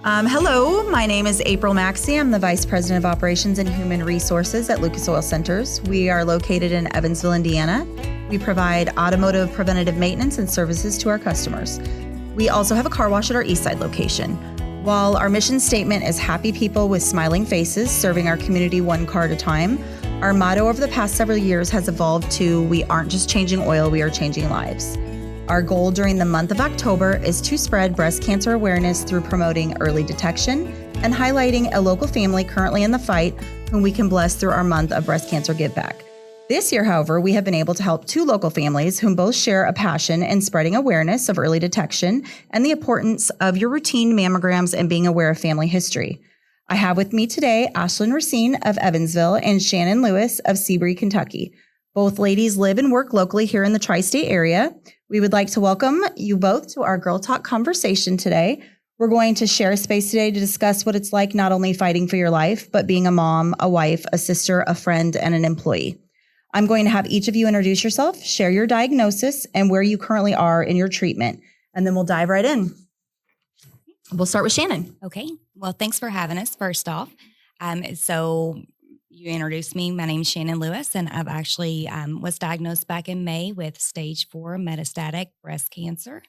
Hello, my name is April Maxey. I'm the Vice President of Operations and Human Resources at Lucas Oil Centers. We are located in Evansville, Indiana. We provide automotive preventative maintenance and services to our customers. We also have a car wash at our East Side location. While our mission statement is happy people with smiling faces, serving our community one car at a time, our motto over the past several years has evolved to we aren't just changing oil, we are changing lives. Our goal during the month of October is to spread breast cancer awareness through promoting early detection and highlighting a local family currently in the fight whom we can bless through our month of Breast Cancer Giveback. This year, however, we have been able to help 2 local families whom both share a passion in spreading awareness of early detection and the importance of your routine mammograms and being aware of family history. I have with me today Ashlynn Racine of Evansville and Shannon Lewis of Sebree, Kentucky. Both ladies live and work locally here in the tri-state area. We would like to welcome you both to our Girl Talk conversation today. We're going to share a space today to discuss what it's like not only fighting for your life, but being a mom, a wife, a sister, a friend, and an employee. I'm going to have each of you introduce yourself, share your diagnosis, and where you currently are in your treatment, and then we'll dive right in. We'll start with Shannon. Okay. Well, thanks for having us, first off. So you introduced me. My name's Shannon Lewis, and I've actually was diagnosed back in May with stage 4 metastatic breast cancer.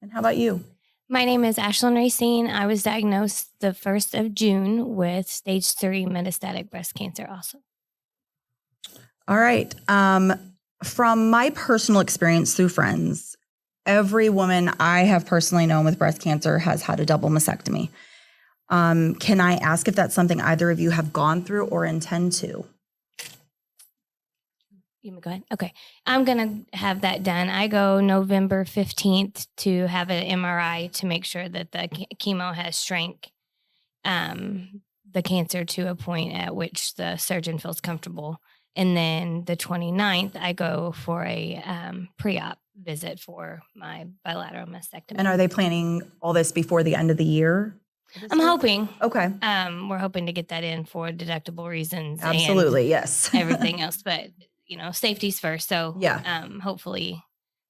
And how about you? My name is Ashlynn Racine. I was diagnosed the 1st of June with stage 3 metastatic breast cancer also. All right. From my personal experience through friends, every woman I have personally known with breast cancer has had a double mastectomy. Can I ask if that's something either of you have gone through or intend to? You may go ahead. Okay. I'm going to have that done. I go November 15th to have an MRI to make sure that the chemo has shrank the cancer to a point at which the surgeon feels comfortable. And then the 29th, I go for a pre-op visit for my bilateral mastectomy. And are they planning all this before the end of the year? I'm hoping. Okay. We're hoping to get that in for deductible reasons. Absolutely, and yes. everything else, but safety's first. So yeah. Hopefully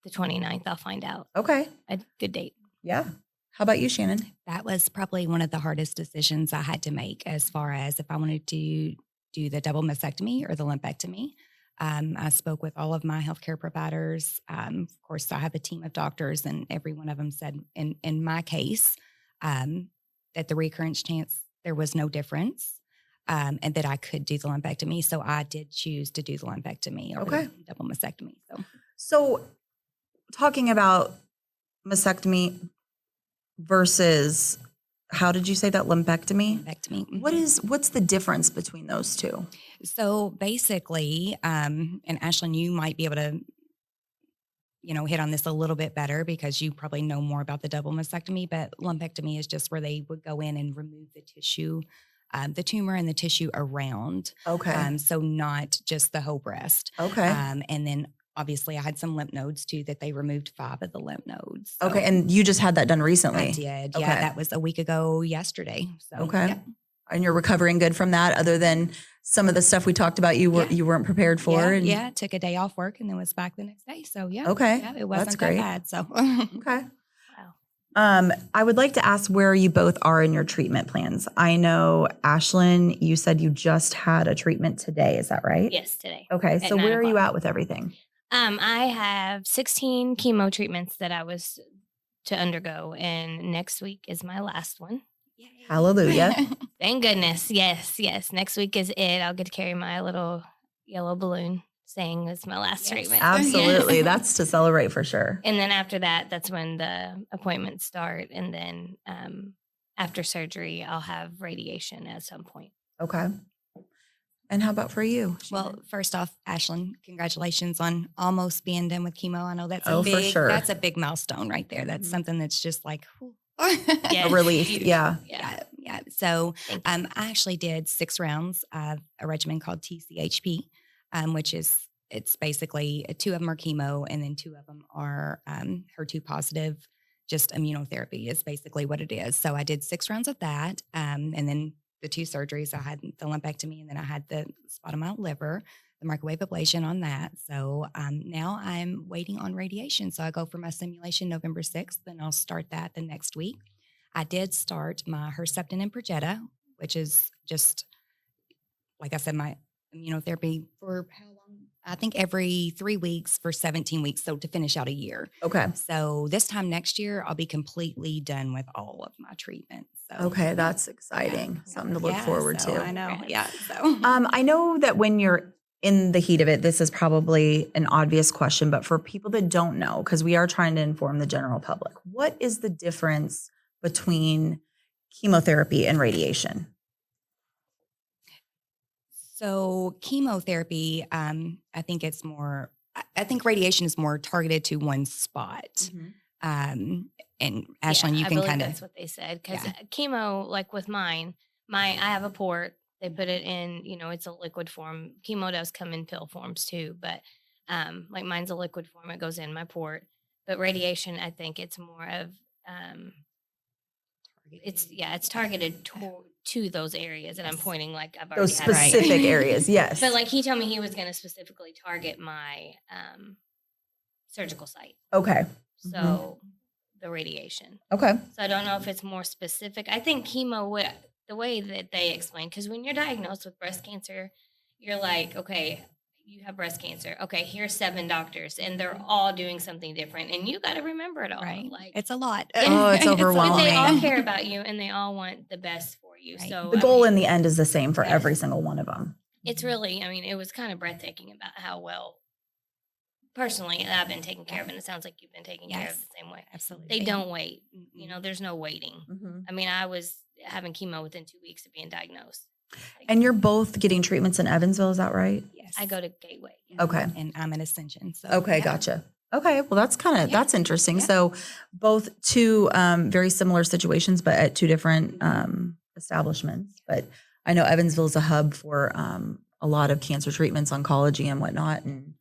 the 29th, I'll find out. Okay. A good date. Yeah. How about you, Shannon? That was probably one of the hardest decisions I had to make as far as if I wanted to do the double mastectomy or the lumpectomy. I spoke with all of my healthcare providers. Of course, I have a team of doctors, and every one of them said in my case that the recurrence chance, there was no difference. And that I could do the lumpectomy. So I did choose to do the lumpectomy or the double mastectomy. So talking about mastectomy versus, how did you say that, lumpectomy? Lumpectomy. Mm-hmm. What's the difference between those two? So basically, and Ashlynn, you might be able to, hit on this a little bit better because you probably know more about the double mastectomy, but lumpectomy is just where they would go in and remove the tissue, the tumor and the tissue around. Okay. So not just the whole breast. Okay. And then obviously I had some lymph nodes too that they removed 5 of the lymph nodes. So okay. And you just had that done recently? I did. Okay. Yeah. That was a week ago yesterday. So, okay. Yeah. And you're recovering good from that, other than some of the stuff we talked about you weren't prepared for? Yeah. Took a day off work and then was back the next day. So yeah. Okay. Yeah, it wasn't That's great. that bad. So okay. I would like to ask where you both are in your treatment plans. I know, Ashlynn, you said you just had a treatment today. Is that right? Yes, today. Okay. So where are you at with everything? I have 16 chemo treatments that I was to undergo, and next week is my last one. Yay. Hallelujah. Thank goodness. Yes. Next week is it. I'll get to carry my little yellow balloon saying it's my last treatment. Absolutely. That's to celebrate for sure. And then after that, that's when the appointments start. And then after surgery, I'll have radiation at some point. Okay. And how about for you? Well, first off, Ashlynn, congratulations on almost being done with chemo. I know that's for sure. That's a big milestone right there. That's something that's just like a relief. Yeah. So I actually did 6 rounds of a regimen called TCHP, which is, it's basically 2 of them are chemo and then 2 of them are HER2 positive. Just immunotherapy is basically what it is. So I did 6 rounds of that. And then the 2 surgeries, I had the lumpectomy and then I had the spot on my liver, the microwave ablation on that. So now I'm waiting on radiation. So I go for my simulation November 6th and I'll start that the next week. I did start my Herceptin and Perjeta, which is just, like I said, my immunotherapy for how long? I think every 3 weeks for 17 weeks. So to finish out a year. Okay. So this time next year, I'll be completely done with all of my treatments. So, Okay, that's exciting. Something to look forward so to. I know. Congrats. Yeah. So I know that when you're in the heat of it, this is probably an obvious question, but for people that don't know, because we are trying to inform the general public, what is the difference between chemotherapy and radiation? So chemotherapy, I think it's more. I think radiation is more targeted to one spot. And Ashlynn, you I can believe kind that's of what they said. Because chemo, like with mine, I have a port. They put it in, it's a liquid form. Chemo does come in pill forms too, but like mine's a liquid form. It goes in my port. But radiation, I think it's more of it's targeted to those areas, and I'm pointing like I've already Those had specific areas, yes. But like he told me he was going to specifically target my surgical site. Okay. So the radiation. Okay. So I don't know if it's more specific. I think chemo, the way that they explain, because when you're diagnosed with breast cancer, you're like, okay, you have breast cancer. Okay, here's 7 doctors, and they're all doing something different, and you got to remember it all. right. Like It's a lot. Oh, it's but overwhelming. they all care about you, and they all want the best for you. Right. So The goal in the end is the same for every single one of them. it's really, it was kind of breathtaking about how well, personally, I've been taken care of, and it sounds like you've been taken care of the same way. Absolutely. They don't wait. There's no waiting. Mm-hmm. I was having chemo within 2 weeks of being diagnosed. And you're both getting treatments in Evansville, is that right? Yes. I go to Gateway. Okay. And I'm an Ascension. So Okay, gotcha. Okay, well that's interesting. Yeah. So both two very similar situations, but at two different establishments. But I know Evansville is a hub for a lot of cancer treatments, oncology, and whatnot. And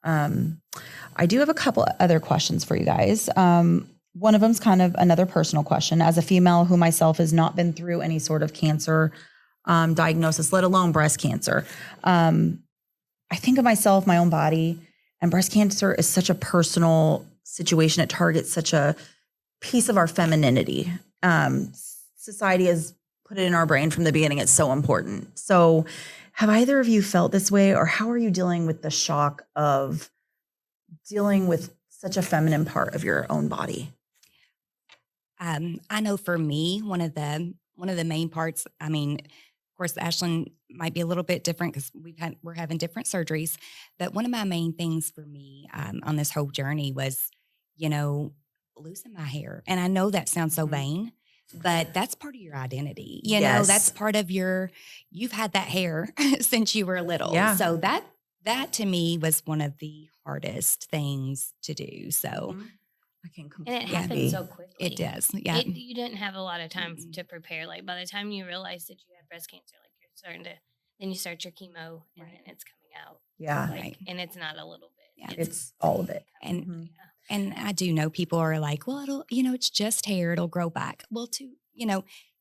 I do have a couple other questions for you guys. One of them is kind of another personal question. As a female who myself has not been through any sort of cancer diagnosis, let alone breast cancer, I think of myself, my own body, and breast cancer is such a personal situation. It targets such a piece of our femininity. Society has put it in our brain from the beginning. It's so important. So have either of you felt this way, or how are you dealing with the shock of dealing with such a feminine part of your own body? I know for me, one of the main parts, of course, Ashlynn might be a little bit different because we're having different surgeries. But one of my main things for me on this whole journey was, losing my hair. And I know that sounds so vain, but that's part of your identity. You know, that's part of you've had that hair since you were little. Yeah. So that to me was one of the hardest things to do. So I can And it completely. happened so quickly. it does. Yeah. You didn't have a lot of time to prepare. Like by the time you realize that you have breast cancer, like you're starting to, then you start your chemo, and then it's coming out. Yeah. Like, and it's not a little bit. Yeah. It's all of it. And and I do know people are like, well, it'll, it's just hair, it'll grow back. Well,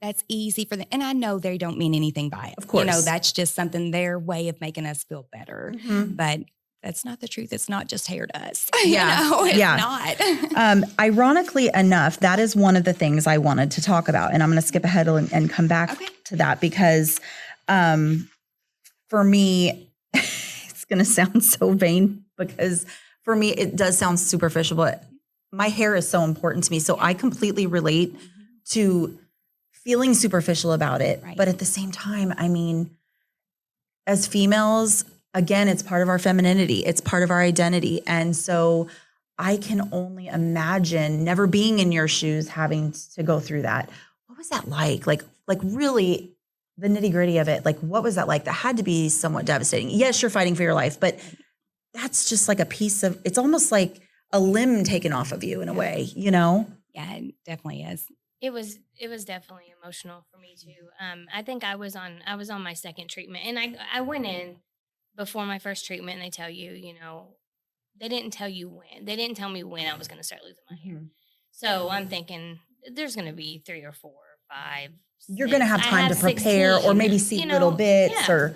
that's easy for them. And I know they don't mean anything by it. Of course. That's just something, their way of making us feel better. But that's not the truth. It's not just hair to us. Yeah. It's not. Ironically enough, that is one of the things I wanted to talk about. And I'm going to skip ahead and come back to that because for me, it's going to sound so vain because for me, it does sound superficial, but my hair is so important to me. So I completely relate to feeling superficial about it. Right. But at the same time, as females, again, it's part of our femininity. It's part of our identity. And so I can only imagine never being in your shoes, having to go through that. What was that like? Like really the nitty gritty of it. Like, what was that like? That had to be somewhat devastating. Yes, you're fighting for your life, but that's just like a piece of, it's almost like a limb taken off of you in a way, Yeah, it definitely is. It was definitely emotional for me too. I think I was on my second treatment, and I went in before my first treatment, and they tell you, they didn't tell you when. They didn't tell me when I was going to start losing my hair. So I'm thinking there's going to be 3 or 4 or 5. You're going to have time to 16, prepare or maybe see little bits or.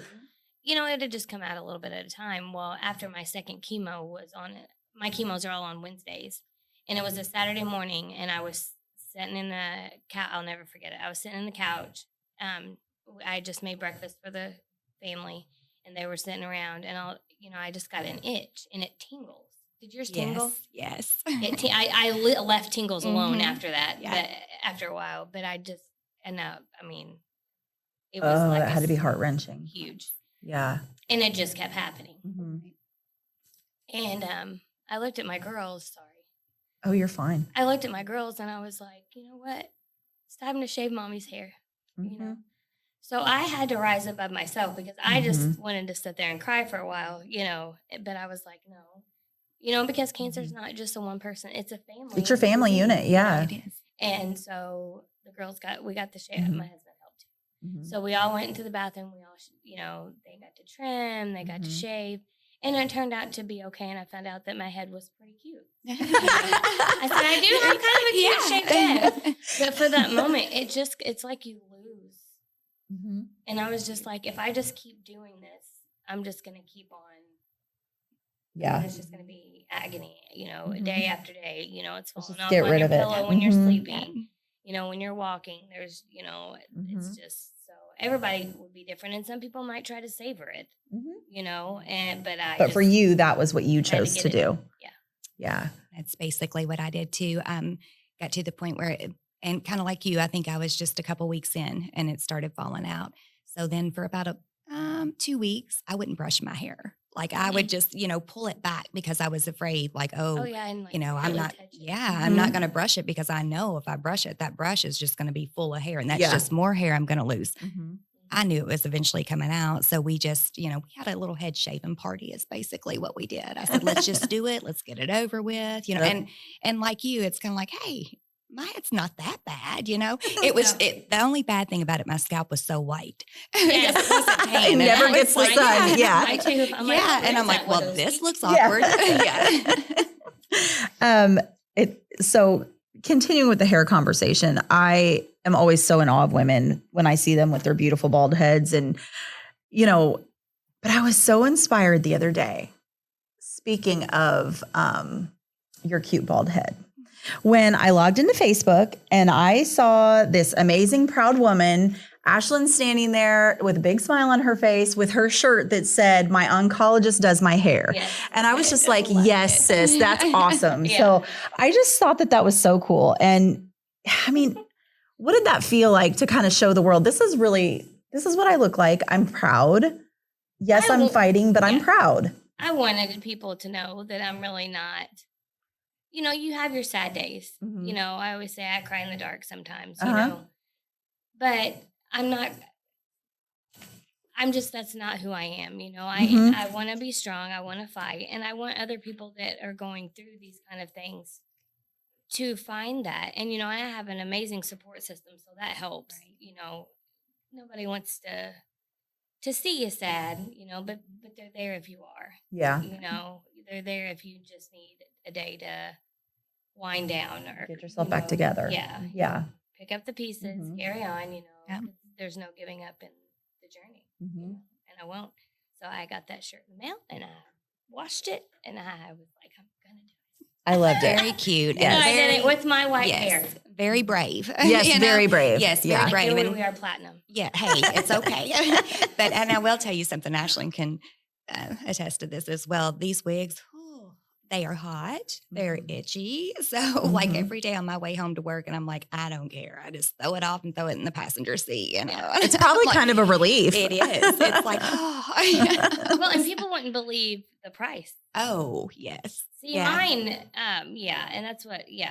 It had just come out a little bit at a time. Well, after my second chemo was on, my chemos are all on Wednesdays, and it was a Saturday morning, and I was sitting in the couch. I'll never forget it. I was sitting in the couch. I just made breakfast for the family, and they were sitting around, and I just got an itch, and it tingles. Did yours tingle? Yes. I left tingles alone after that, Yeah. but after a while. But it was That had to be heart-wrenching. huge. Yeah. And it just kept happening. Mm-hmm. And I looked at my girls. Sorry. Oh, you're fine. I looked at my girls, and I was like, you know what? It's time to shave mommy's hair. Mm-hmm. You know. So I had to rise above myself because I just wanted to sit there and cry for a while, but I was like, no, because cancer is not just a one person, it's a family. It's your family unit. Yeah. It is. And so the girls we got the shave. My husband helped too. Mm-hmm. So we all went into the bathroom. We all, they got to trim, they got to shave. And it turned out to be okay. And I found out that my head was pretty cute. I said, I do have kind of a cute shaped head. But for that moment, it's like you lose. Mm-hmm. And I was just like, if I just keep doing this, I'm just going to keep on. Yeah. And it's just going to be agony, day after day. It's falling off get on rid your of it. pillow when you're sleeping. When you're walking, there's, it's just so everybody would be different. And some people might try to savor it, but for you, that was what you chose to do. Yeah. Yeah. That's basically what I did too. Got to the point where, and kind of like you, I think I was just a couple weeks in and it started falling out. So then for about 2 weeks, I wouldn't brush my hair. Like I would just, pull it back because I was afraid like, and like, I'm not, I'm not going to brush it because I know if I brush it, that brush is just going to be full of hair and that's just more hair I'm going to lose. Mm-hmm. I knew it was eventually coming out. So we just, we had a little head shaving party is basically what we did. I said, let's just do it. Let's get it over with, and like you, it's kind of like, hey, my head's not that bad, It was the only bad thing about it. My scalp was so white. Yes, it was a pain. It never gets the sun. Yeah, I too. And I'm like, well, this looks awkward. So continuing with the hair conversation, I am always so in awe of women when I see them with their beautiful bald heads, and but I was so inspired the other day. Speaking of your cute bald head. When I logged into Facebook and I saw this amazing, proud woman, Ashlynn, standing there with a big smile on her face with her shirt that said, "My oncologist does my hair." Yes. And I was just like, yes, sis, that's awesome. So I just thought that was so cool. And I mean, what did that feel like to kind of show the world, this is what I look like. I'm proud. Yes, I'm fighting, but I'm proud. I wanted people to know that I'm really not. You have your sad days. Mm-hmm. I always say I cry in the dark sometimes, but that's not who I am. I want to be strong. I want to fight. And I want other people that are going through these kind of things to find that. And, I have an amazing support system, so that helps. Right. Nobody wants to see you sad, but they're there if you are. Yeah. They're there if you just need a day to wind down or get yourself back together. Yeah. Yeah. Pick up the pieces, carry on, There's no giving up in the journey. And I won't. So I got that shirt in the mail and I washed it and I was like, I'm going to do it. I loved it. Very cute. Yes. And I did it with my white hair. Very brave. Yes, very brave. Yes, very brave. And we are platinum. Yeah, hey, it's okay. And I will tell you something, Ashlynn can attest to this as well. These wigs, they are hot. They're itchy. So like every day on my way home to work and I'm like, I don't care. I just throw it off and throw it in the passenger seat. It's probably kind of a relief. It is. It's like, Well, and people wouldn't believe the price. Oh, yes. See, mine, and that's what, you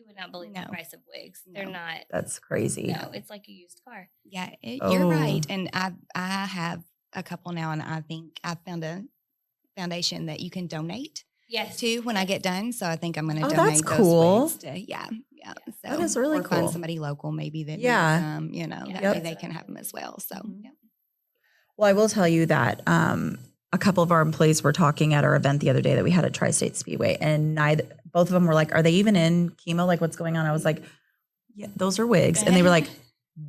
would not believe the price of wigs. No. They're not. That's crazy. No, it's like a used car. Yeah, you're right. And I have a couple now, and I think I found a foundation that you can donate. Yes. To when I get done. So I think I'm going to donate that's those cool. wigs to, So that is really cool. Find somebody local maybe that needs them, that way they can have them as well. So, Well, I will tell you that a couple of our employees were talking at our event the other day that we had at Tri-State Speedway, and both of them were like, "Are they even in chemo? Like, what's going on?" I was like, "Yeah, those are wigs," and they were like,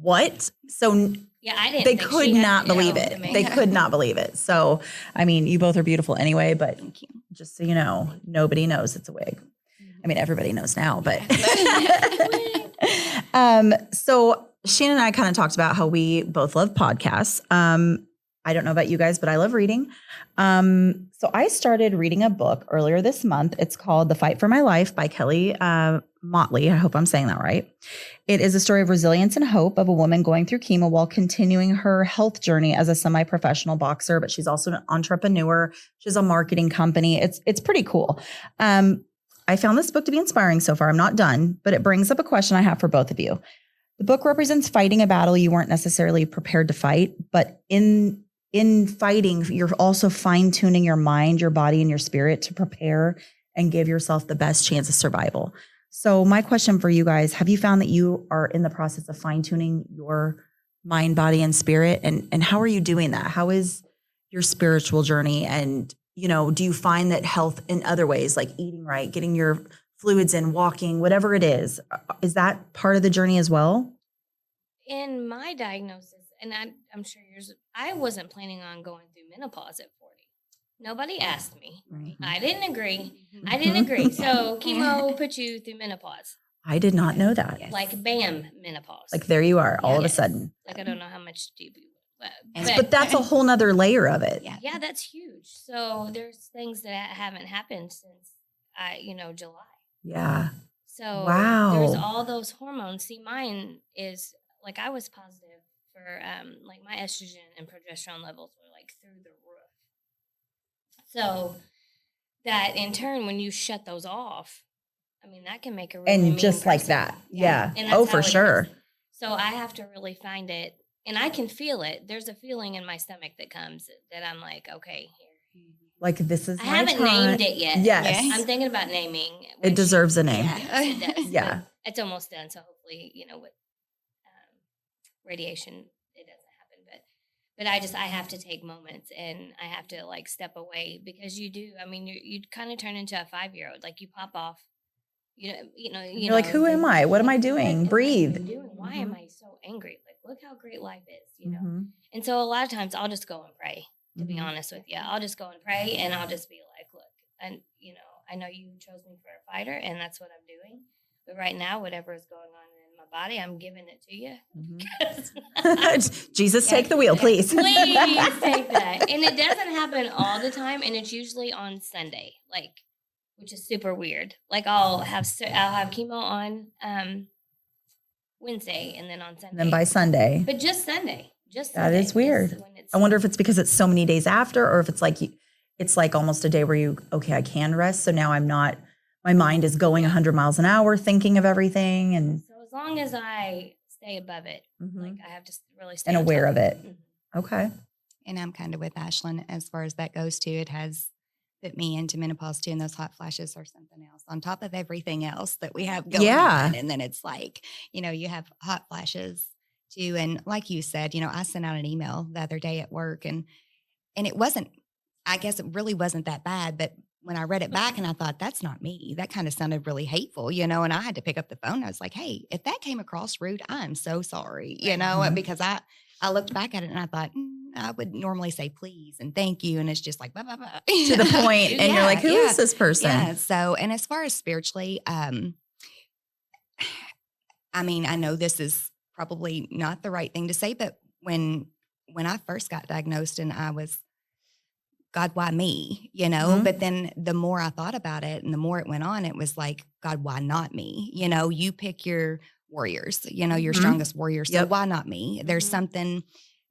"What?" So. Yeah, I didn't. They could not believe it. They could not believe it. So, I mean, you both are beautiful anyway, but just so you know, nobody knows it's a wig. I mean, everybody knows now, but So Shannon and I kind of talked about how we both love podcasts. I don't know about you guys, but I love reading. So I started reading a book earlier this month. It's called The Fight for My Life by Kelly Motley. I hope I'm saying that right. It is a story of resilience and hope of a woman going through chemo while continuing her health journey as a semi-professional boxer, but she's also an entrepreneur. She has a marketing company. It's pretty cool. I found this book to be inspiring so far. I'm not done, but it brings up a question I have for both of you. The book represents fighting a battle you weren't necessarily prepared to fight, but in fighting, you're also fine-tuning your mind, your body, and your spirit to prepare and give yourself the best chance of survival. So my question for you guys, have you found that you are in the process of fine-tuning your mind, body, and spirit? And how are you doing that? How is your spiritual journey? And, do you find that health in other ways, like eating right, getting your fluids in, walking, whatever it is that part of the journey as well? In my diagnosis, and I'm sure yours, I wasn't planning on going through menopause at 40. Nobody asked me. Mm-hmm. I didn't agree. So chemo put you through menopause. I did not know that. Yes. Like bam, menopause. Like there you are, all of a sudden. Like I don't know how much deep but that's a whole nother layer of it. Yeah, that's huge. So there's things that haven't happened since July. Yeah. So wow. There's all those hormones. See, mine is like I was positive for like my estrogen and progesterone levels were like through the roof. So that in turn, when you shut those off, I mean that can make a really and mean just person. like that. Yeah. And that's oh, for how it sure. is. So I have to really find it, and I can feel it. There's a feeling in my stomach that comes that I'm like, okay, here. Like this is. I haven't named it yet. Yes. I'm thinking about naming. It deserves a name. Yeah, it does. Yeah. It's almost done. So hopefully, with radiation, it doesn't happen. But I have to take moments and I have to like step away because you do. I mean, you kind of turn into a 5-year-old. Like you pop off. You're like, who am I? What am I doing? Breathe. Why am I so angry? Like, look how great life is, Mm-hmm. And so a lot of times I'll just go and pray, to be honest with you. I'll just go and pray and I'll just be like, look, and I know you chose me for a fighter and that's what I'm doing. But right now, whatever is going on in my body, I'm giving it to you. Mm-hmm. Jesus, take the wheel, please. Please take that. And it doesn't happen all the time. And it's usually on Sunday, which is super weird. Like I'll have chemo on Wednesday and then on Sunday. And then by Sunday. But just Sunday. That is weird. I wonder if it's because it's so many days after, or if it's like almost a day where I can rest. So now my mind is going 100 miles an hour thinking of everything. And so as long as I stay above it, mm-hmm. I have to really stay and aware of it. Mm-hmm. Okay. And I'm kind of with Ashlynn as far as that goes too. It has put me into menopause too, and those hot flashes are something else on top of everything else that we have going on. And then it's like, you have hot flashes too. And like you said, I sent out an email the other day at work and it wasn't, I guess it really wasn't that bad, but when I read it back and I thought, that's not me, that kind of sounded really hateful, and I had to pick up the phone. I was like, hey, if that came across rude, I'm so sorry, Mm-hmm. because I looked back at it and I thought, I would normally say please and thank you. And it's just like, blah, blah, blah. To the point. And you're like, who is this person? Yeah. So, and as far as spiritually, I mean, I know this is probably not the right thing to say, but when I first got diagnosed and I was, God, why me? Mm-hmm. But then the more I thought about it and the more it went on, it was like, God, why not me? You pick your warriors, your Mm-hmm. strongest warriors. So Yep. why not me? There's something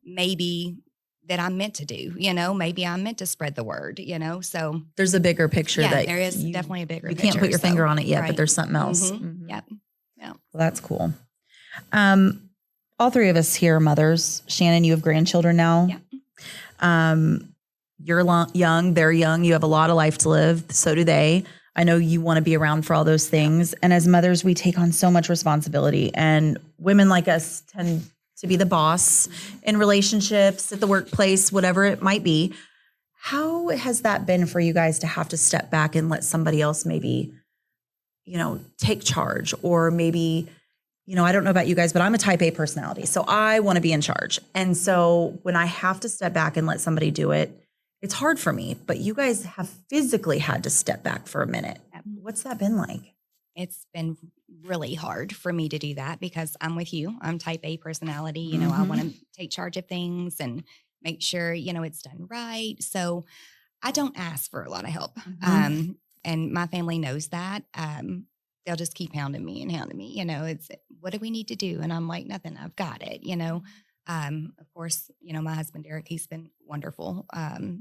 maybe that I'm meant to do, maybe I'm meant to spread the word, so. There's a bigger picture that there is definitely a bigger you picture. can't put your finger on it yet, right. but there's something else. Mm-hmm. Mm-hmm. Yep. Yeah. Well, that's cool. All three of us here are mothers. Shannon, you have grandchildren now. Yeah. You're young, they're young. You have a lot of life to live. So do they. I know you want to be around for all those things. And as mothers, we take on so much responsibility. And women like us tend to be the boss in relationships, at the workplace, whatever it might be. How has that been for you guys to have to step back and let somebody else maybe, take charge? Or maybe, I don't know about you guys, but I'm a type A personality. So I want to be in charge. And so when I have to step back and let somebody do it, it's hard for me. But you guys have physically had to step back for a minute. What's that been like? it's been really hard for me to do that because I'm with you. I'm type A personality. You know, I want to take charge of things and make sure, you know, it's done right. So I don't ask for a lot of help. And my family knows that. They'll just keep hounding me. You know, it's, what do we need to do? And I'm like, nothing, I've got it, you know. Of course, you know, my husband, Derek, he's been wonderful.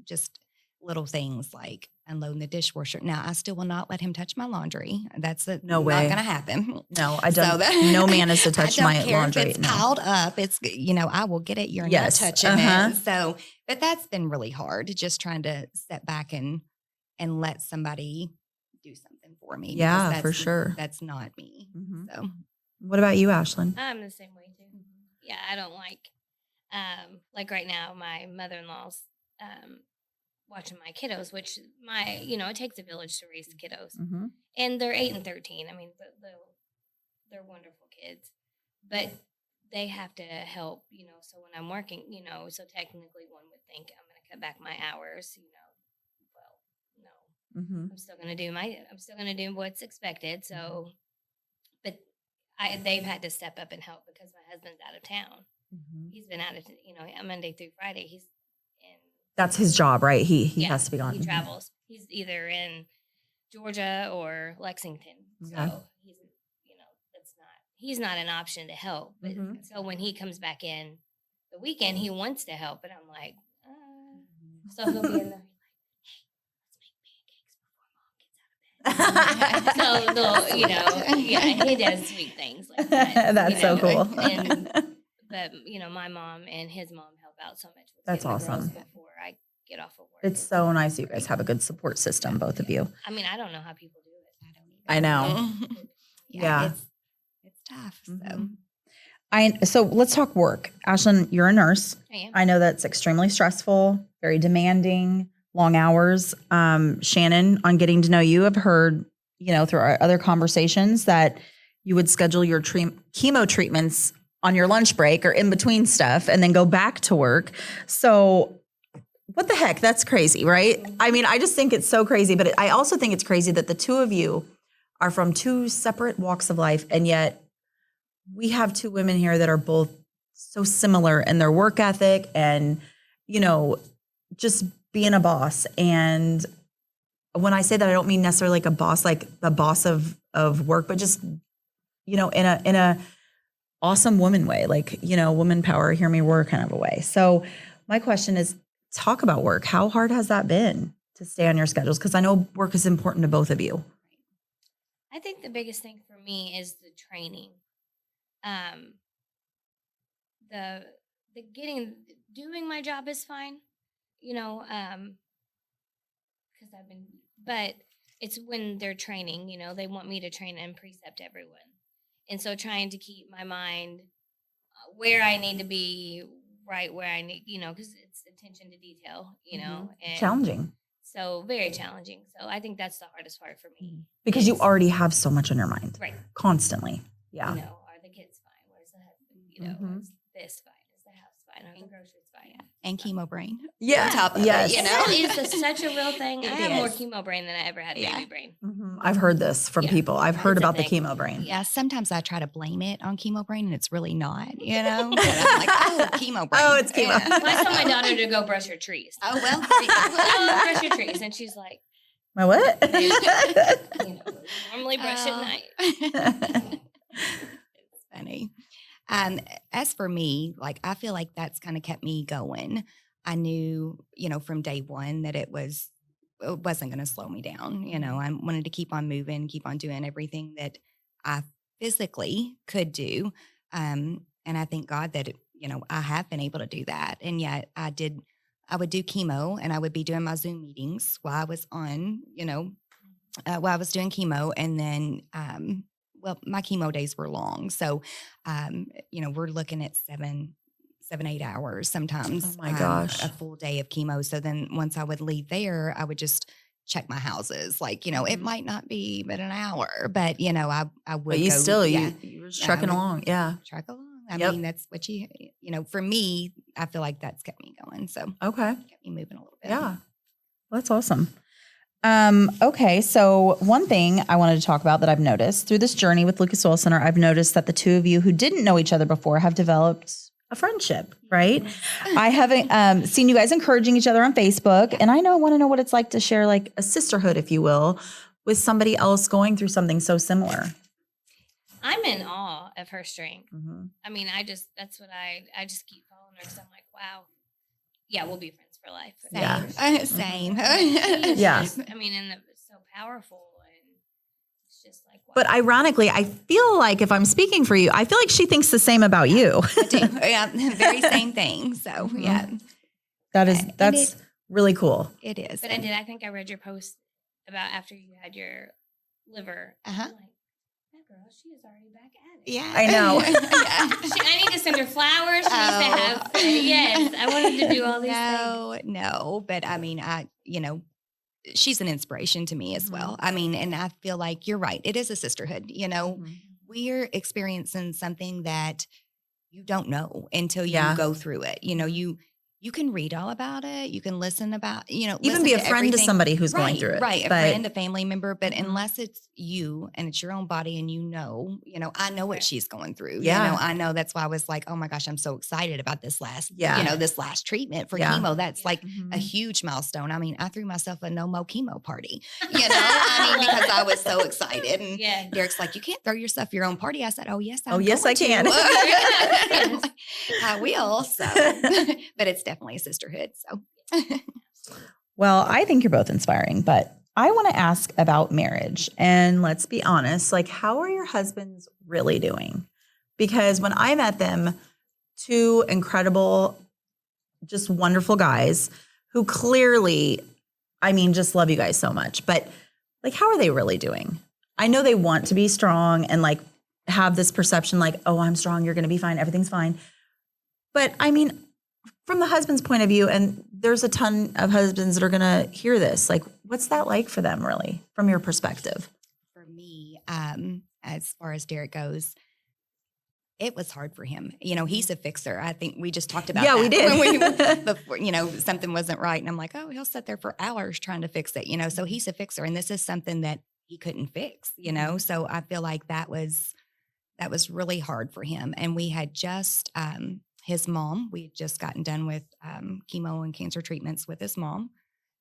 Just little things like unloading the dishwasher. Now, I still will not let him touch my laundry. That's No not way. going to happen. No, I don't. No man is to touch my laundry. If it's piled up, it's, you know, I will get it. You're not touching it. So, but that's been really hard, just trying to step back and let somebody do something for me. Yeah, for sure. That's not me. So, what about you, Ashlynn? I'm the same way too. Yeah, I don't like right now, my mother-in-law's watching my kiddos, which it takes a village to raise kiddos, and they're 8 and 13. I mean, they're wonderful kids, but they have to help, you know. So when I'm working, you know, so technically one would think I'm going to cut back my hours, you know. Well, no, I'm still going to do what's expected. So, but they've had to step up and help because my husband's out of town. He's been out of, you know, Monday through Friday. He's in. That's his job, right? He has to be gone. He travels. He's either in Georgia or Lexington. Okay. So he's not an option to help. But so when he comes back in the weekend, he wants to help, but I'm like, so he'll be in there. So they'll, you know, he does sweet things like that. That's so cool. But you know, my mom and his mom help out so much. That's awesome. Before I get off of work, it's so nice you guys have a good support system, both of you. I mean, I don't know how people do it. I know. Yeah. It's tough. So let's talk work. Ashlynn, you're a nurse. I am. I know that's extremely stressful, very demanding, long hours. Shannon, on getting to know you, I've heard, you know, through our other conversations that you would schedule your chemo treatments on your lunch break or in between stuff and then go back to work. So what the heck? That's crazy, right? I mean, I just think it's so crazy, but I also think it's crazy that the two of you are from two separate walks of life, and yet we have two women here that are both so similar in their work ethic and, you know, just being a boss. And when I say that, I don't mean necessarily like a boss, like the boss of work, but just, you know, in a awesome woman way, like, you know, woman power, hear me roar kind of a way. So my question is, talk about work. How hard has that been to stay on your schedules? Because I know work is important to both of you. I think the biggest thing for me is the training. Doing my job is fine, you know, because but it's when they're training, you know, they want me to train and precept everyone. And so trying to keep my mind where I need to be, right where I need, you know, because it's attention to detail, you know. And challenging. So very challenging. So I think that's the hardest part for me. Because you already have so much on your mind. Right. Constantly. Yeah. You know, are the kids fine? Where's the husband? You know, is this fine? Is the house fine? Are the groceries fine? And chemo brain. Yeah. On top of it, you know. It's such a real thing. I have more chemo brain than I ever had baby brain. I've heard this from people. I've heard about the chemo brain. Yeah, sometimes I try to blame it on chemo brain and it's really not, you know. But I'm like, oh, chemo brain. Oh, it's chemo. Yeah. Well, I told my daughter to go brush her trees. Oh, well. Brush your trees. And she's like, my what? you know, normally brush at night. It's funny. As for me, like, I feel like that's kind of kept me going. I knew, you know, from day one that it wasn't going to slow me down. You know, I wanted to keep on moving, keep on doing everything that I physically could do. And I thank God that, you know, I have been able to do that. And yet I would do chemo and I would be doing my Zoom meetings while I was on, you know, while I was doing chemo. And then, my chemo days were long. So, you know, we're looking at 7-8 hours sometimes. Oh my gosh. A full day of chemo. So then once I would leave there, I would just check my houses. Like, you know, it might not be but an hour, but you know, I would but you go, still, you were trucking along. Yeah. Truck along. I mean, that's what you know, for me, I feel like that's kept me going. So okay. kept me moving a little bit. Yeah. Well, that's awesome. Okay, so one thing I wanted to talk about that I've noticed through this journey with Lucas Oil Center, I've noticed that the two of you who didn't know each other before have developed a friendship, right? I haven't seen you guys encouraging each other on Facebook, and I want to know what it's like to share like a sisterhood, if you will, with somebody else going through something so similar. I'm in awe of her strength. Mm-hmm. I mean, that's what I just keep following her because I'm like, wow, yeah, we'll be friends for life. Yeah. Same. Yeah. I mean, and it's so powerful, and it's just like, wow. But ironically, I feel like if I'm speaking for you, I feel like she thinks the same about you. I do. Yeah, very same thing. So yeah, That's really cool. it is. But I think I read your post about after you had your liver. Uh-huh. I'm like, that girl, she is already back at it. Yeah, I know. I need to send her flowers. She needs to have. Yes, I wanted to do all these things. No, but I mean, she's an inspiration to me as well. I mean, and I feel like you're right. It is a sisterhood. We're experiencing something that you don't know until you go through it. You can read all about it. You can listen about, Even be a friend to somebody who's going through it. Right. A friend, a family member. But unless it's you and it's your own body and I know what she's going through. Yeah. I know that's why I was like, oh my gosh, I'm so excited about this last, this last treatment for Yeah. chemo. That's like a huge milestone. I mean, I threw myself a no-mo chemo party, because I was so excited. And Derek's like, you can't throw yourself your own party. I said, oh, yes, I can. I will. So, but it's definitely a sisterhood. So, well, I think you're both inspiring, but I want to ask about marriage. And let's be honest, like, how are your husbands really doing? Because when I met them, two incredible, just wonderful guys who clearly, just love you guys so much. But like, how are they really doing? I know they want to be strong and like have this perception like, oh, I'm strong, you're going to be fine, everything's fine. But from the husband's point of view, and there's a ton of husbands that are going to hear this, like, what's that like for them really, from your perspective? For me, as far as Derek goes, it was hard for him. He's a fixer. I think we just talked about that. Yeah, we did. Before, something wasn't right. And I'm like, oh, he'll sit there for hours trying to fix it, So he's a fixer. And this is something that he couldn't fix, So I feel like that was really hard for him. And we had just, his mom, we had just gotten done with chemo and cancer treatments with his mom.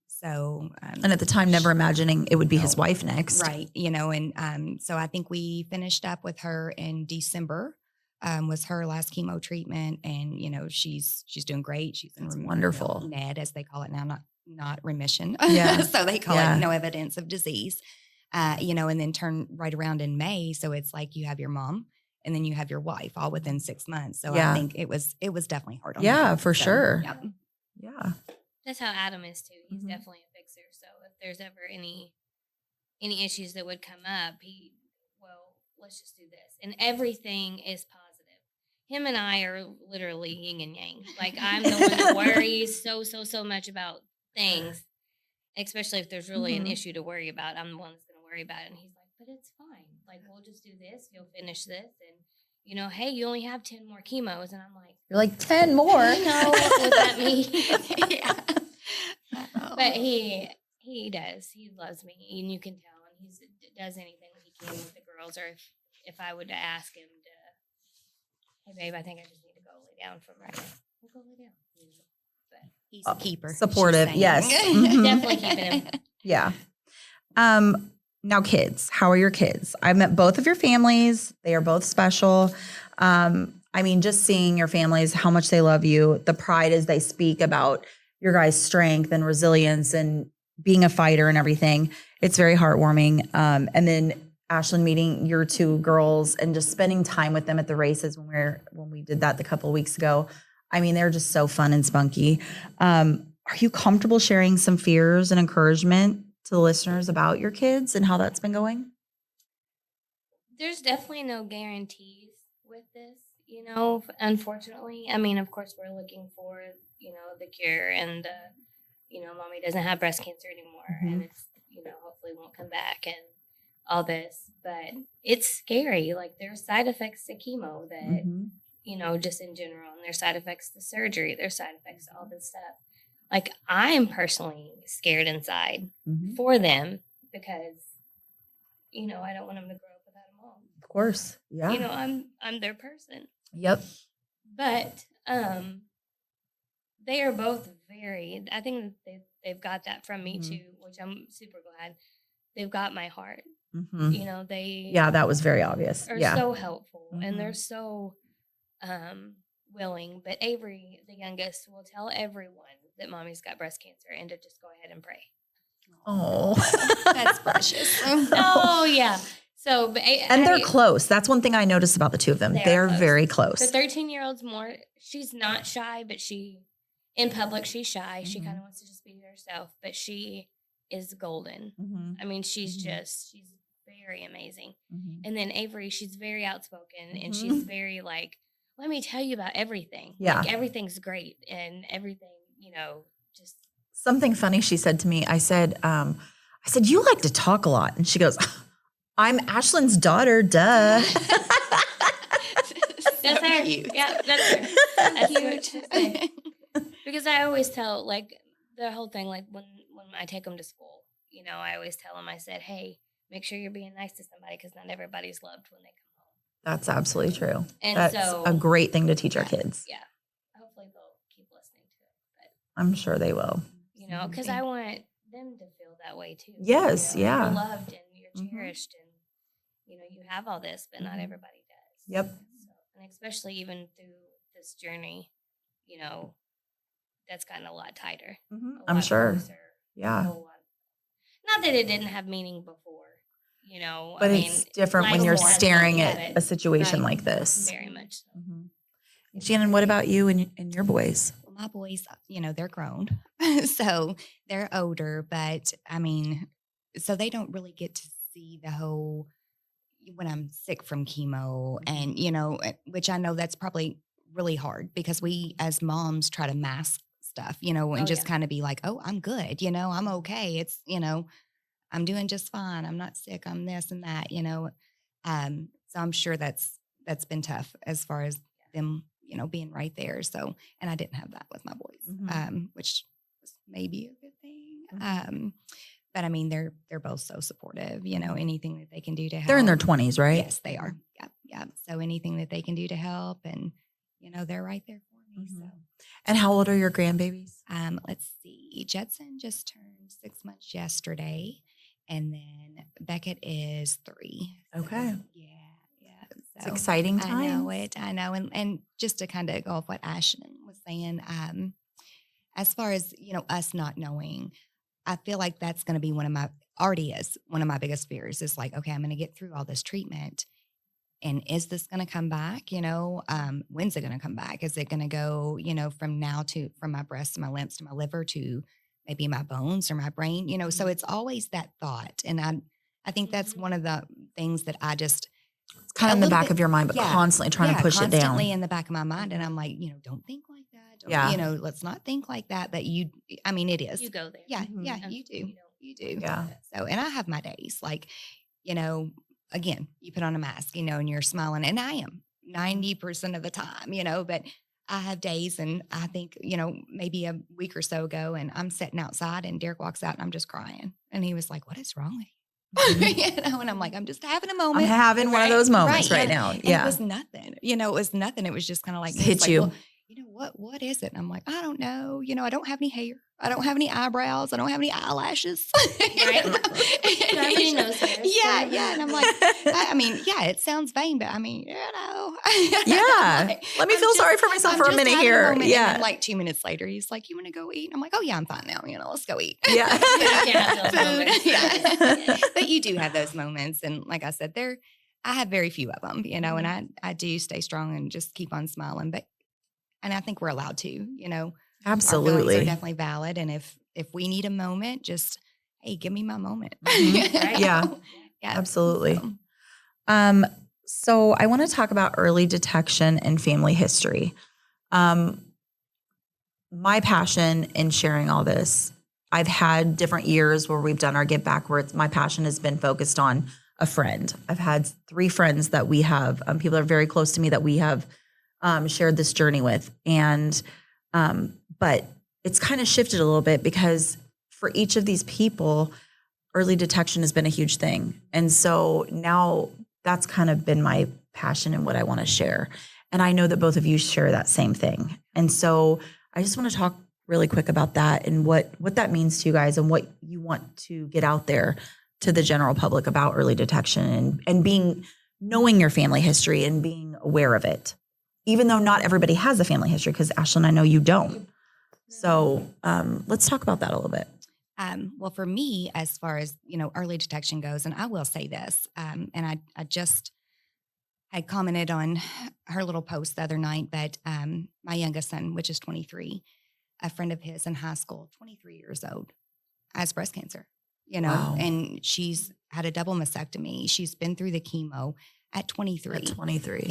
So, and at the time, never imagining it would be his wife next. Right. And so I think we finished up with her in December, was her last chemo treatment. And, she's doing great. She's in wonderful. NED, as they call it now, not remission. Yeah. So they call it no evidence of disease, and then turn right around in May. So it's like you have your mom and then you have your wife all within 6 months. So I think it was definitely hard on him. Yeah, for sure. Yep. Yeah. That's how Adam is too. He's definitely a fixer. So if there's ever any issues that would come up, let's just do this. And everything is positive. Him and I are literally yin and yang. Like, I'm the one that worries so much about things, especially if there's really an issue to worry about. I'm the one that's going to worry about it. And he's like, but it's fine. Like, we'll just do this. You'll finish this. And, hey, you only have 10 more chemos. And I'm like, you're like, 10 more? No, what does that mean? But he does. He loves me. And you can tell. And he does anything he can with the girls. Or if I would ask him to, hey, babe, I think I just need to go lay down for a minute. We'll go lay down. But he's a keeper. Supportive. Yes. Definitely keeping him. Yeah. Now, kids, how are your kids? I've met both of your families. They are both special. Just seeing your families, how much they love you, the pride as they speak about your guys' strength and resilience and being a fighter and everything. It's very heartwarming. And then Ashlynn, meeting your two girls and just spending time with them at the races when we did that a couple of weeks ago. They're just so fun and spunky. Are you comfortable sharing some fears and encouragement to the listeners about your kids and how that's been going? There's definitely no guarantees with this, unfortunately. Of course, we're looking for, the cure and, mommy doesn't have breast cancer anymore and it's, hopefully won't come back and all this, but it's scary. Like, there's side effects to chemo that, just in general, and there's side effects to surgery, there's side effects to all this stuff. like I'm personally scared inside for them because, you know, I don't want them to grow up without a mom. Of course. Yeah. You know, I'm their person. Yep. But they are both I think they've got that from me too, which I'm super glad. They've got my heart. You know, Yeah, that was very obvious. Are so helpful and they're so willing. But Avery, the youngest, will tell everyone that mommy's got breast cancer and to just go ahead and pray. Oh, that's precious. Oh, yeah. So, and they're close. That's one thing I noticed about the two of them. They're very close. The 13-year-old's more, she's not shy, but in public, she's shy. She kind of wants to just be herself, but she is golden. I mean, she's very amazing. And then Avery, she's very outspoken and she's very like, let me tell you about everything. Yeah. Like everything's great and everything, you know, just. Something funny she said to me. I said, you like to talk a lot. And she goes, I'm Ashlynn's daughter, duh. That's her. Cute. Yeah, that's her. That's cute. Because I always tell, like, the whole thing, like, when I take them to school, you know, I always tell them, I said, hey, make sure you're being nice to somebody because not everybody's loved when they come home. That's absolutely true. And that's so, a great thing to teach our kids. Yeah. Hopefully they'll keep listening to it. But, I'm sure they will. You know, because I want them to feel that way too. Yes, you know, yeah. You're loved and you're cherished and, you know, you have all this, but not everybody does. Yep. So, and especially even through this journey, you know, that's gotten a lot tighter. I'm sure. Yeah. Not that it didn't have meaning before, you know. But it's different when you're staring at a situation like this. Very much so. Shannon, what about you and your boys? Well, my boys, you know, they're grown. So they're older, but I mean, so they don't really get to see the whole, when I'm sick from chemo and, you know, which I know that's probably really hard because we as moms try to mask stuff, you know, and kind of be like, oh, I'm good. You know, I'm okay. It's, you know, I'm doing just fine. I'm not sick. I'm this and that, you know. So I'm sure that's been tough as far as them, you know, being right there. So, and I didn't have that with my boys, which was maybe a good thing. But I mean, they're both so supportive, you know, anything that they can do to help. They're in their 20s, right? Yes, they are. Yeah. So anything that they can do to help and, you know, they're right there for me. So. And how old are your grandbabies? Let's see. Jetson just turned 6 months yesterday. And then Beckett is 3. Okay. So, yeah. It's exciting time. I know. And just to kind of go off what Ashlynn was saying, as far as, you know, us not knowing, I feel like that's going to be one of my biggest fears is like, okay, I'm going to get through all this treatment. And is this going to come back? You know, when's it going to come back? Is it going to go, you know, from my breast to my lymphs to my liver to maybe my bones or my brain, you know? So it's always that thought. And I think that's one of the things that I just, it's kind of in the back of your mind, but constantly trying to push it down. Constantly in the back of my mind. And I'm like, you know, don't think like that. You know, let's not think like that. But I mean, it is. You go there. Yeah. Yeah. You do. You do. Yeah. So, and I have my days like, you know, again, you put on a mask, you know, and you're smiling, and I am 90% of the time, you know, but I have days, and I think, you know, maybe a week or so ago, and I'm sitting outside and Derek walks out and I'm just crying. And he was like, what is wrong with you? You know, and I'm like, I'm just having a moment. I'm having one of those moments right now. And yeah. It was nothing, you know, it was nothing. It was just kind of like, hit you. Well, you know, what is it? And I'm like, I don't know. You know, I don't have any hair. I don't have any eyebrows. I don't have any eyelashes. Right. Nobody knows this. Yeah. And I'm like, I mean, yeah, it sounds vain, but I mean, you know. Yeah. Like, let me feel sorry for myself for a minute here. Yeah. And then like 2 minutes later, he's like, you want to go eat? And I'm like, oh yeah, I'm fine now. You know, let's go eat. Yeah. Yeah. But you do have those moments. And like I said, I have very few of them, you know, and I do stay strong and just keep on smiling. And I think we're allowed to, you know. Absolutely. Our feelings are definitely valid. And if we need a moment, just, hey, give me my moment. Right? Yeah, absolutely. So I want to talk about early detection and family history. My passion in sharing all this, I've had different years where we've done our Give Back where my passion has been focused on a friend. I've had 3 friends that we have, people that are very close to me that we have shared this journey with. And, but it's kind of shifted a little bit because for each of these people, early detection has been a huge thing. And so now that's kind of been my passion and what I want to share. And I know that both of you share that same thing. And so I just want to talk really quick about that and what that means to you guys and what you want to get out there to the general public about early detection and knowing your family history and being aware of it, even though not everybody has a family history, because Ashlynn, I know you don't. So let's talk about that a little bit. Well, for me, as far as, early detection goes, and I will say this, and I just had commented on her little post the other night, but my youngest son, which is 23, a friend of his in high school, 23 years old, has breast cancer, Wow. and she's had a double mastectomy. She's been through the chemo at 23. At 23.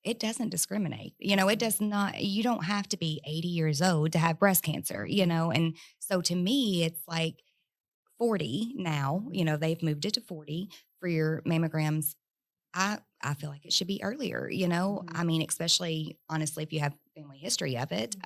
It doesn't discriminate. It does not, you don't have to be 80 years old to have breast cancer, and so to me, it's like 40 now, they've moved it to 40 for your mammograms. I feel like it should be earlier, Mhm. I mean, especially honestly, if you have family history of it.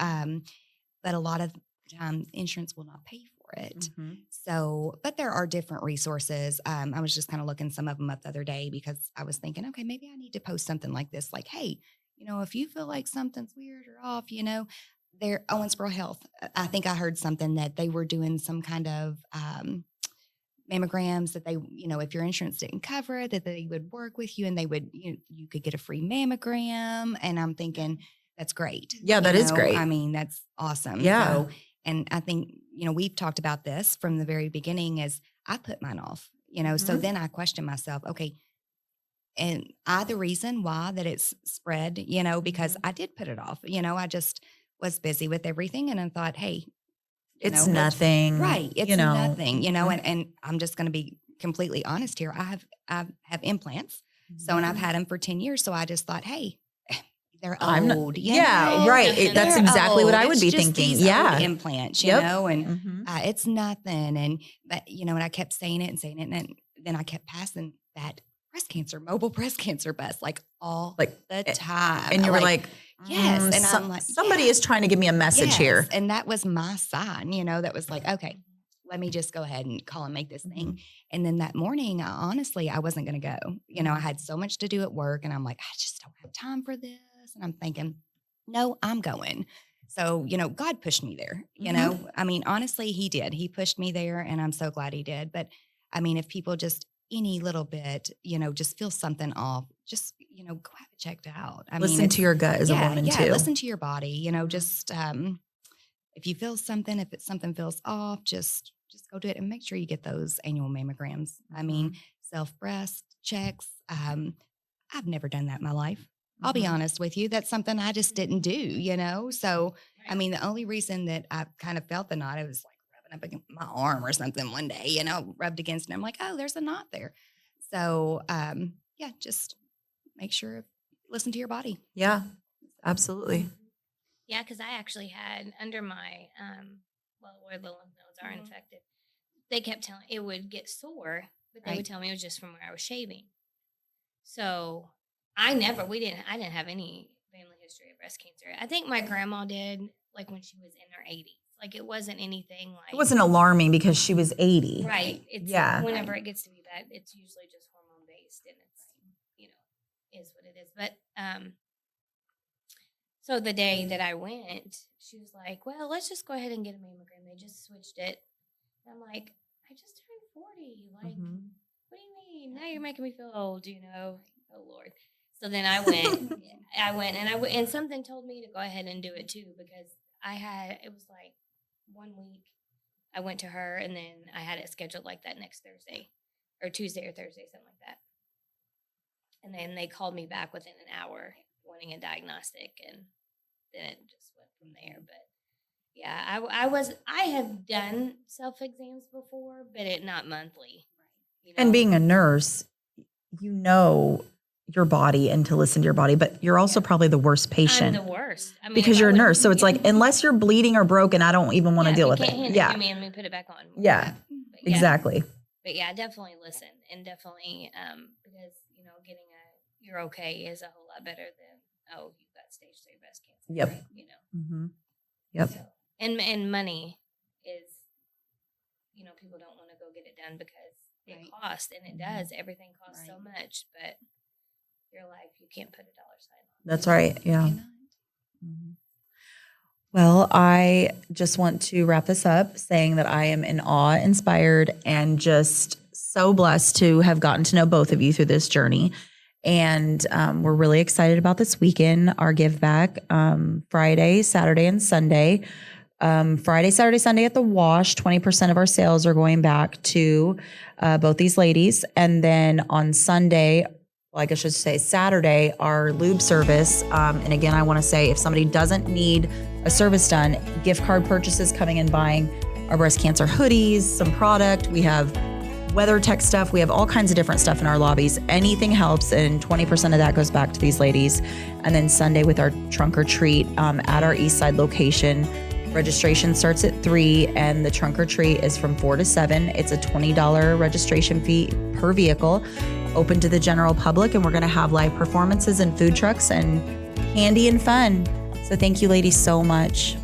But a lot of the time insurance will not pay for it. Mhm. So, but there are different resources. I was just kind of looking some of them up the other day because I was thinking, okay, maybe I need to post something like this. Like, hey, if you feel like something's weird or off, there, Owensboro Health, I think I heard something that they were doing some kind of, mammograms that they, if your insurance didn't cover it, that they would work with you and they would, you could get a free mammogram. And I'm thinking, that's great. Yeah, that is great. I mean, that's awesome. Yeah. So, and I think, we've talked about this from the very beginning as I put mine off, so Mhm. then I question myself, okay, and the reason why that it's spread, because I did put it off, I just was busy with everything. And I thought, hey, It's nothing. right. It's nothing, Mhm. and I'm just going to be completely honest here. I have implants. So, and I've had them for 10 years. So I just thought, hey, they're I'm not- old. yeah, right. That's They're exactly what I would It's be just thinking. these Yeah. old implants, Yep. and Mhm. it's nothing. But, and I kept saying it. And then I kept passing that mobile breast cancer bus, like all Like, the time. And you were like, yes. And I'm like, somebody yeah. is trying to give me a message here. And that was my sign, that was like, okay, let me just go ahead and call and make this thing. And then that morning, honestly, I wasn't going to go. I had so much to do at work and I'm like, I just don't have time for this. And I'm thinking, no, I'm going. So, God pushed me there, I mean, honestly, he did. He pushed me there and I'm so glad he did. But I mean, if people just any little bit, just feel something off, just, go have it checked out. Listen to your gut as a woman too. Listen to your body, just, if you feel something, if something feels off, just go do it and make sure you get those annual mammograms. I mean, self-breast checks. I've never done that in my life. I'll be honest with you. That's something I just didn't do, So, I mean, the only reason that I kind of felt the knot, I was like rubbing up against my arm or something one day, rubbed against it. I'm like, oh, there's a knot there. So, just make sure, listen to your body. Yeah, absolutely. Yeah, because I actually had under my, where the lymph nodes are infected, they kept telling it would get sore, but they would tell me it was just from where I was shaving. So I didn't have any family history of breast cancer. I think my grandma did, like when she was in her 80s. Like it wasn't anything like. It wasn't alarming because she was 80. Right. It's whenever it gets to be that, it's usually just hormone based and it's, is what it is. But, so the day that I went, she was like, well, let's just go ahead and get a mammogram. They just switched it. And I'm like, I just turned 40. Like, what do you mean? Now you're making me feel old, Oh, Lord. So then I went, and something told me to go ahead and do it too, because it was like 1 week. I went to her and then I had it scheduled like that next Thursday or Tuesday or Thursday, something like that. And then they called me back within an hour wanting a diagnostic, and then it just went from there. But yeah, I have done self-exams before, but not monthly. And being a nurse, your body and to listen to your body, but you're also probably the worst patient. I'm the worst. I mean, because you're a nurse. So it's like, unless you're bleeding or broken, I don't even want to deal with it. Yeah. Let me put it back on. Yeah, exactly. But yeah, definitely listen, and definitely, because, getting you're okay is a whole lot better than, oh, you've got stage 3 breast cancer. Yep. Right? Yep. So, And money is, people don't want to go get it done because it costs, and it does. Everything costs so much, but your life, you can't put a dollar sign on. That's right. Yeah. Well, I just want to wrap this up saying that I am in awe, inspired, and just so blessed to have gotten to know both of you through this journey. And we're really excited about this weekend, our give back, Friday, Saturday, and Sunday. Friday, Saturday, Sunday at the Wash, 20% of our sales are going back to both these ladies. And then on Sunday, I should say Saturday, our lube service. And again, I want to say if somebody doesn't need a service done, gift card purchases coming and buying our breast cancer hoodies, some product. We have weather tech stuff. We have all kinds of different stuff in our lobbies. Anything helps, and 20% of that goes back to these ladies. And then Sunday with our trunk or treat at our East Side location. Registration starts at 3 and the trunk or treat is from 4 to 7. It's a $20 registration fee per vehicle, open to the general public, and we're going to have live performances and food trucks and candy and fun. So thank you ladies so much.